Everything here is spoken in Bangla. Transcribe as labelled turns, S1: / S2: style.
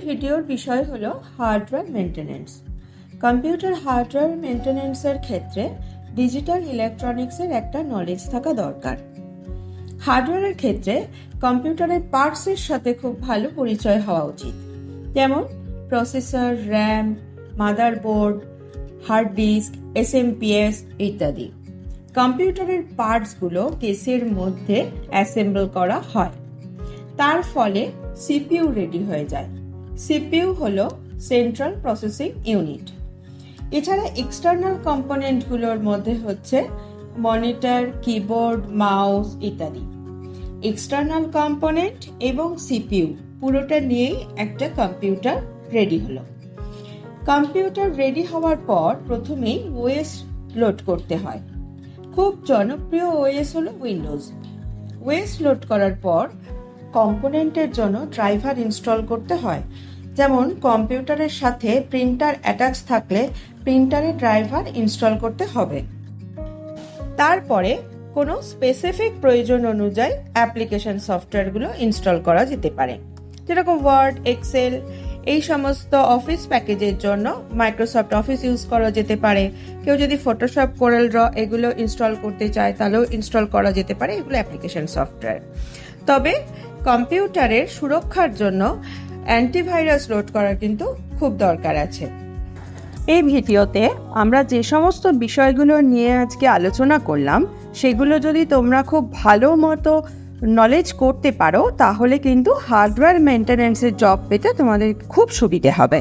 S1: ভিডিওর বিষয় হলো হার্ডওয়্যার মেনটেন্যান্স। কম্পিউটার হার্ডওয়্যার মেনটেন্যান্সের ক্ষেত্রে ডিজিটাল ইলেকট্রনিক্সের একটা নলেজ থাকা দরকার। হার্ডওয়্যারের ক্ষেত্রে কম্পিউটারের পার্টসের সাথে খুব ভালো পরিচয় হওয়া উচিত, যেমন processor, RAM, motherboard, hard disk, SMPS ইত্যাদি। কম্পিউটারের পার্টসগুলো কেসের মধ্যে অ্যাসেম্বল করা হয়, তার ফলে সিপিইউ রেডি হয়ে যায়। সিপিইউ হলো সেন্ট্রাল প্রসেসিং ইউনিট। এছাড়া এক্সটার্নাল কম্পোনেন্টগুলোর মধ্যে হচ্ছে মনিটর, কিবোর্ড, মাউস ইত্যাদি। এক্সটার্নাল কম্পোনেন্ট এবং সিপিইউ পুরোটা নিয়েই একটা কম্পিউটার রেডি হলো। কম্পিউটার রেডি হওয়ার পর প্রথমেই ওএস লোড করতে হয়। খুব জনপ্রিয় ওএস হলো উইন্ডোজ। ওএস লোড করার পর কম্পোনেন্টের জন্য ড্রাইভার ইনস্টল করতে হয়। যেমন কম্পিউটারের সাথে প্রিন্টার অ্যাটাচ থাকলে প্রিন্টারে ড্রাইভার ইনস্টল করতে হবে। তারপরে কোনো স্পেসিফিক প্রয়োজন অনুযায়ী অ্যাপ্লিকেশন সফটওয়্যারগুলো ইনস্টল করা যেতে পারে, যেরকম ওয়ার্ড, এক্সেল, এই সমস্ত অফিস প্যাকেজের জন্য মাইক্রোসফট অফিস ইউজ করা যেতে পারে। কেউ যদি ফটোশপ, কোরেল ড্র এগুলো ইনস্টল করতে চায় তাহলেও ইনস্টল করা যেতে পারে, এগুলো অ্যাপ্লিকেশন সফটওয়্যার। তবে কম্পিউটারের সুরক্ষার জন্য অ্যান্টিভাইরাস লোড করার কিন্তু খুব দরকার আছে। এই ভিডিওতে আমরা যে সমস্ত বিষয়গুলো নিয়ে আজকে আলোচনা করলাম সেগুলো যদি তোমরা খুব ভালো মতো নলেজ করতে পারো তাহলে কিন্তু হার্ডওয়্যার মেনটেন্যান্সের জব পেতে তোমাদের খুব সুবিধে হবে।